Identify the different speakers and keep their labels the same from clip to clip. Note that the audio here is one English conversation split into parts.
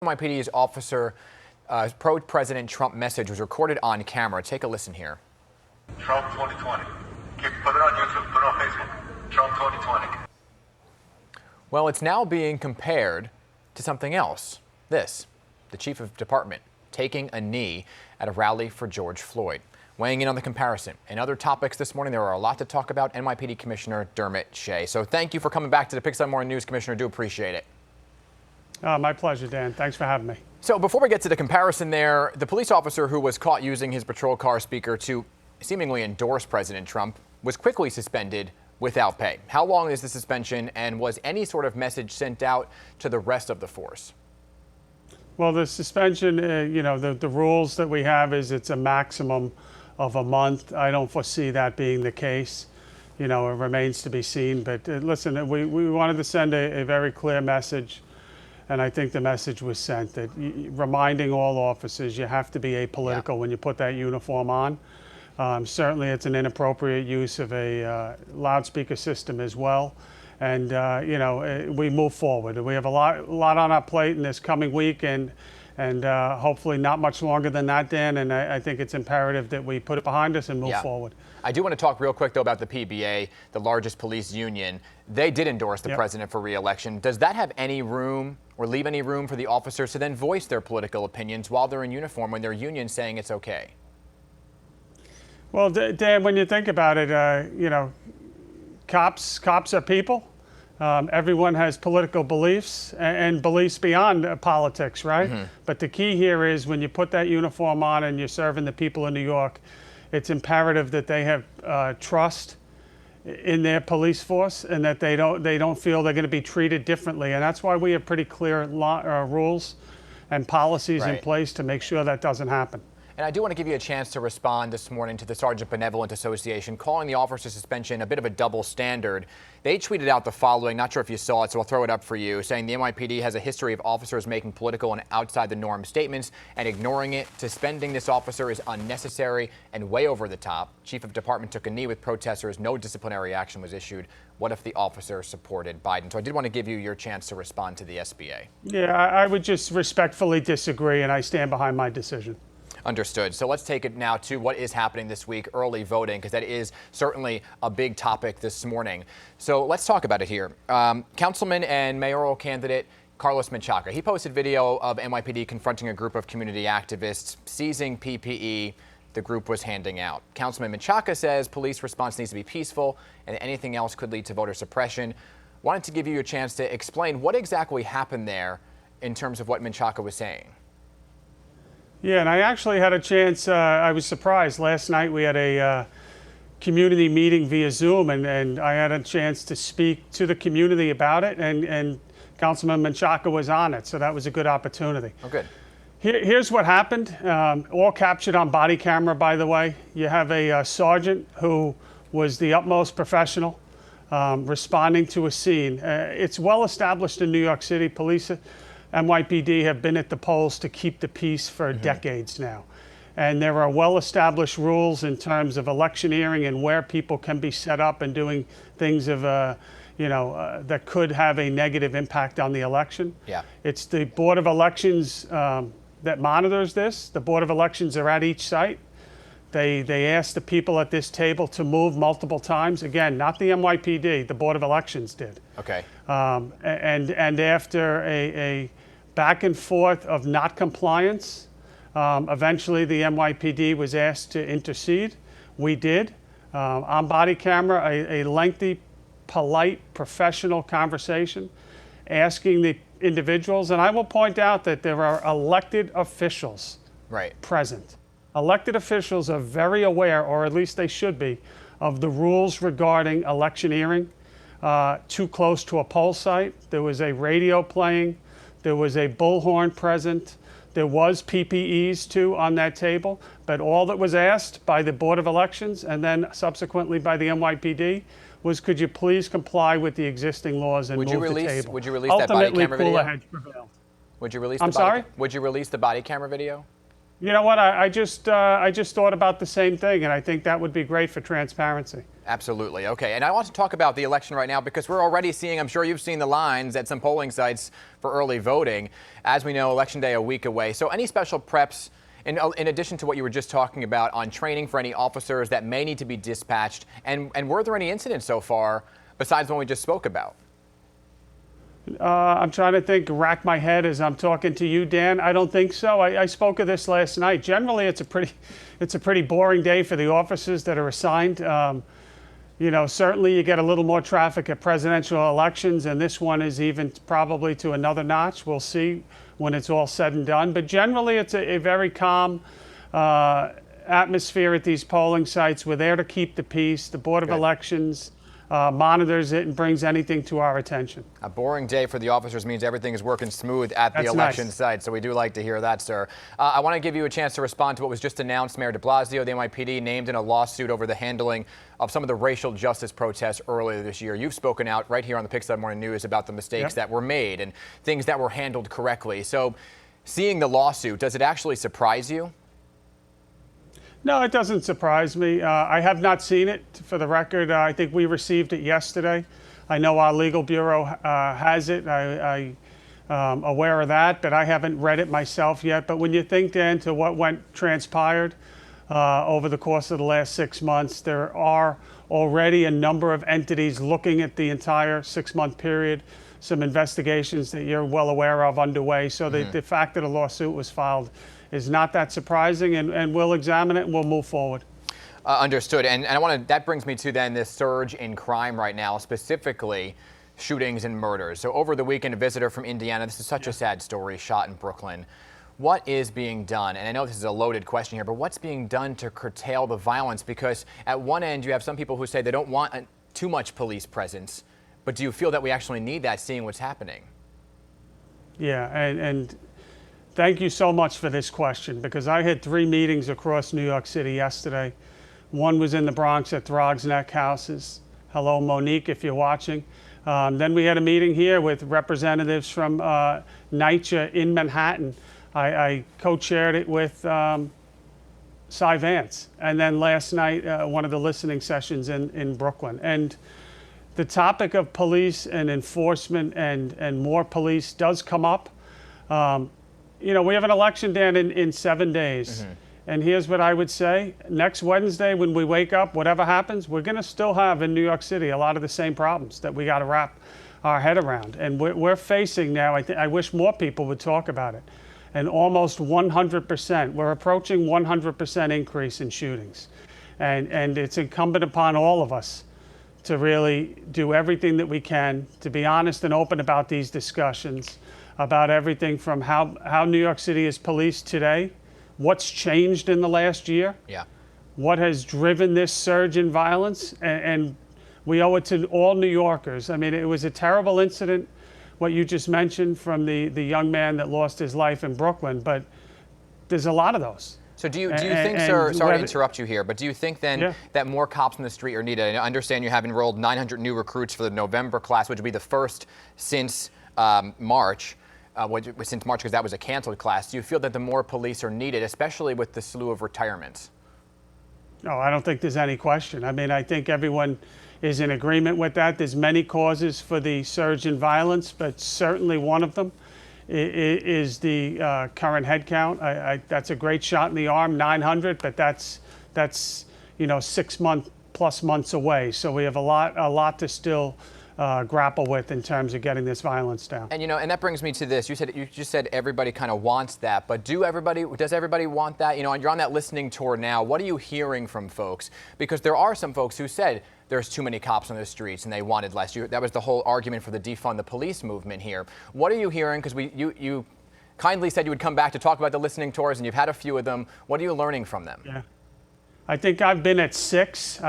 Speaker 1: NYPD's officer pro-President Trump message was recorded on camera. Take a listen here.
Speaker 2: Trump 2020. Put it on YouTube, put it on Facebook. Trump 2020.
Speaker 1: Well, it's now being compared to something else. This, the chief of department taking a knee at a rally for George Floyd. Weighing in on the comparison and other topics this morning, there are a lot to talk about. NYPD Commissioner Dermot Shea. So thank you for coming back to the Pixel Morning News, Commissioner. Do appreciate it.
Speaker 3: My pleasure, Dan. Thanks for having me.
Speaker 1: So before we get to the comparison there, the police officer who was caught using his patrol car speaker to seemingly endorse President Trump was quickly suspended without pay. How long is the suspension, and was any sort of message sent out to the rest of the force?
Speaker 3: Well, the suspension, the rules that we have is it's a maximum of a month. I don't foresee that being the case. It remains to be seen. But listen, we wanted to send a very clear message. And I think the message was sent that reminding all officers you have to be apolitical when you put that uniform on. Certainly it's an inappropriate use of a loudspeaker system as well. And, we move forward. We have a lot on our plate in this coming week and hopefully not much longer than that, Dan. And I think it's imperative that we put it behind us and move forward.
Speaker 1: I do want to talk real quick, though, about the PBA, the largest police union. They did endorse the president for re-election. Does that have any room or leave any room for the officers to then voice their political opinions while they're in uniform when their union's saying it's okay?
Speaker 3: Well, Dan, when you think about it, cops are people. Everyone has political beliefs and beliefs beyond politics, right? Mm-hmm. But the key here is when you put that uniform on and you're serving the people in New York, it's imperative that they have trust in their police force and that they don't feel they're going to be treated differently. And that's why we have pretty clear rules and policies in place to make sure that doesn't happen.
Speaker 1: And I do want to give you a chance to respond this morning to the Sergeant Benevolent Association, calling the officer suspension a bit of a double standard. They tweeted out the following, not sure if you saw it, so I'll throw it up for you, saying the NYPD has a history of officers making political and outside the norm statements and ignoring it. Suspending this officer is unnecessary and way over the top. Chief of department took a knee with protesters. No disciplinary action was issued. What if the officer supported Biden? So I did want to give you your chance to respond to the SBA.
Speaker 3: Yeah, I would just respectfully disagree, and I stand behind my decision.
Speaker 1: Understood. So let's take it now to what is happening this week, early voting, because that is certainly a big topic this morning. So let's talk about it here. Councilman and mayoral candidate Carlos Menchaca, he posted video of NYPD confronting a group of community activists seizing PPE the group was handing out. Councilman Menchaca says police response needs to be peaceful and anything else could lead to voter suppression. Wanted to give you a chance to explain what exactly happened there in terms of what Menchaca was saying.
Speaker 3: Yeah, and I actually had a chance, I was surprised. Last night we had a community meeting via Zoom, and I had a chance to speak to the community about it, and Councilman Menchaca was on it, so that was a good opportunity.
Speaker 1: Oh, good.
Speaker 3: Here's what happened, all captured on body camera, by the way. You have a sergeant who was the utmost professional, responding to a scene. It's well established in New York City. Police NYPD have been at the polls to keep the peace for decades now. And there are well-established rules in terms of electioneering and where people can be set up and doing things of, that could have a negative impact on the election.
Speaker 1: Yeah.
Speaker 3: It's the Board of Elections that monitors this. The Board of Elections are at each site. They asked the people at this table to move multiple times. Again, not the NYPD, the Board of Elections did.
Speaker 1: Okay.
Speaker 3: And after a back and forth of not compliance, eventually the NYPD was asked to intercede. We did. On body camera, a lengthy, polite, professional conversation asking the individuals, and I will point out that there are elected officials present. Elected officials are very aware, or at least they should be, of the rules regarding electioneering. Too close to a poll site. There was a radio playing. There was a bullhorn present. There was PPEs too on that table. But all that was asked by the Board of Elections and then subsequently by the NYPD was, could you please comply with the existing laws and move the table?
Speaker 1: Would you release that body camera video?
Speaker 3: Cooler heads prevailed.
Speaker 1: Would you release?
Speaker 3: I'm sorry?
Speaker 1: Would you release the body camera video?
Speaker 3: You know what? I just thought about the same thing, and I think that would be great for transparency.
Speaker 1: Absolutely. Okay. And I want to talk about the election right now because we're already seeing, I'm sure you've seen the lines at some polling sites for early voting. As we know, Election Day a week away. So any special preps in addition to what you were just talking about on training for any officers that may need to be dispatched? And were there any incidents so far besides the one we just spoke about?
Speaker 3: I'm trying to think, rack my head as I'm talking to you, Dan. I don't think so. I spoke of this last night. Generally, it's a pretty boring day for the officers that are assigned. You know, certainly you get a little more traffic at presidential elections, and this one is even probably to another notch. We'll see when it's all said and done. But generally, it's a very calm atmosphere at these polling sites. We're there to keep the peace. The Board of Elections monitors it and brings anything to our attention.
Speaker 1: A boring day for the officers means everything is working smooth at the election site, so we do like to hear that, sir. I want to give you a chance to respond to what was just announced. Mayor de Blasio, the NYPD, named in a lawsuit over the handling of some of the racial justice protests earlier this year. You've spoken out right here on the Pick Side Morning News about the mistakes that were made and things that were handled correctly. So seeing the lawsuit, does it actually surprise you?
Speaker 3: No, it doesn't surprise me. I have not seen it, for the record. I think we received it yesterday. I know our legal bureau has it. I'm aware of that, but I haven't read it myself yet. But when you think, Dan, to what transpired over the course of the last 6 months, there are already a number of entities looking at the entire 6-month period, some investigations that you're well aware of underway. So the fact that a lawsuit was filed is not that surprising, and we'll examine it and we'll move forward.
Speaker 1: Understood. And that brings me to then this surge in crime right now, specifically shootings and murders. So over the weekend, a visitor from Indiana, this is such a sad story, shot in Brooklyn. What is being done? And I know this is a loaded question here, but what's being done to curtail the violence? Because at one end, you have some people who say they don't want too much police presence, but do you feel that we actually need that, seeing what's happening?
Speaker 3: Yeah, and thank you so much for this question, because I had 3 meetings across New York City yesterday. One was in the Bronx at Throggs Neck Houses. Hello, Monique, if you're watching. Then we had a meeting here with representatives from NYCHA in Manhattan. I co-chaired it with Cy Vance. And then last night, one of the listening sessions in Brooklyn. And the topic of police and enforcement and more police does come up. You know, we have an election, Dan, in 7 days. And here's what I would say. Next Wednesday, when we wake up, whatever happens, we're going to still have in New York City a lot of the same problems that we got to wrap our head around. And we're facing now, I wish more people would talk about it, an almost 100%. We're approaching 100% increase in shootings. And it's incumbent upon all of us to really do everything that we can to be honest and open about these discussions, about everything from how New York City is policed today, what's changed in the last year, what has driven this surge in violence, and we owe it to all New Yorkers. I mean, it was a terrible incident, what you just mentioned from the young man that lost his life in Brooklyn, but there's a lot of those.
Speaker 1: So do you think, sir, sorry to interrupt you here, but do you think then that more cops in the street are needed? I understand you have enrolled 900 new recruits for the November class, which would be the first since March. Since March, because that was a canceled class. Do you feel that the more police are needed, especially with the slew of retirements?
Speaker 3: No, I don't think there's any question. I mean, I think everyone is in agreement with that. There's many causes for the surge in violence, but certainly one of them is the current head count. That's a great shot in the arm, 900, but that's 6 months away. So we have a lot to still grapple with in terms of getting this violence down. And
Speaker 1: and that brings me to this. You just said everybody kind of wants that, but does everybody want that? You know, and you're on that listening tour now. What are you hearing from folks? Because there are some folks who said there's too many cops on the streets and they wanted less. That was the whole argument for the defund the police movement here. What are you hearing? Because you kindly said you would come back to talk about the listening tours, and you've had a few of them. What are you learning from them?
Speaker 3: Yeah, I think I've been at 6.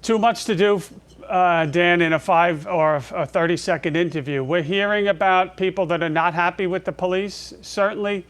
Speaker 3: Too much to do, Dan, in a 5 or a 30-second interview. We're hearing about people that are not happy with the police. Certainly,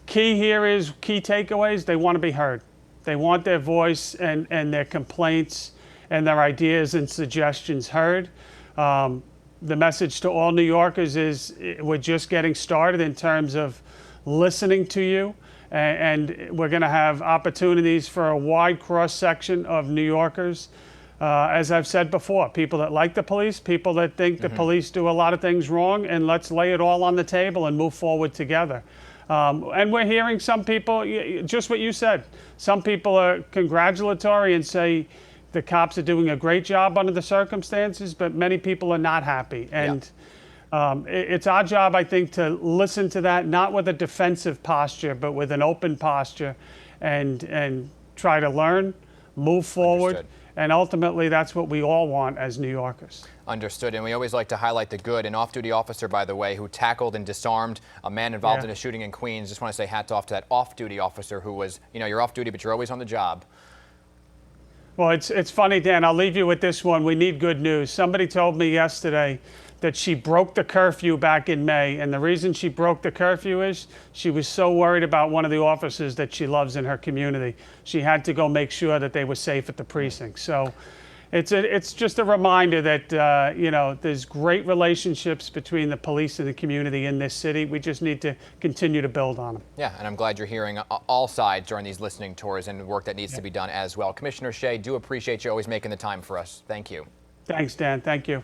Speaker 3: key takeaways, they want to be heard. They want their voice and their complaints and their ideas and suggestions heard. The message to all New Yorkers is we're just getting started in terms of listening to you and we're going to have opportunities for a wide cross-section of New Yorkers. As I've said before, people that like the police, people that think the police do a lot of things wrong, and let's lay it all on the table and move forward together. And we're hearing some people, just what you said, some people are congratulatory and say the cops are doing a great job under the circumstances, but many people are not happy. And it's our job, I think, to listen to that, not with a defensive posture, but with an open posture, and try to learn, move forward.
Speaker 1: Understood.
Speaker 3: And ultimately, that's what we all want as New Yorkers.
Speaker 1: Understood. And we always like to highlight the good. An off-duty officer, by the way, who tackled and disarmed a man involved in a shooting in Queens. Just want to say hats off to that off-duty officer who was, you're off-duty, but you're always on the job.
Speaker 3: Well, it's funny, Dan. I'll leave you with this one. We need good news. Somebody told me yesterday that she broke the curfew back in May, and the reason she broke the curfew is she was so worried about one of the officers that she loves in her community. She had to go make sure that they were safe at the precinct. So it's just a reminder that there's great relationships between the police and the community in this city. We just need to continue to build on them.
Speaker 1: Yeah, and I'm glad you're hearing all sides during these listening tours and work that needs to be done as well. Commissioner Shea, do appreciate you always making the time for us. Thank you.
Speaker 3: Thanks, Dan. Thank you.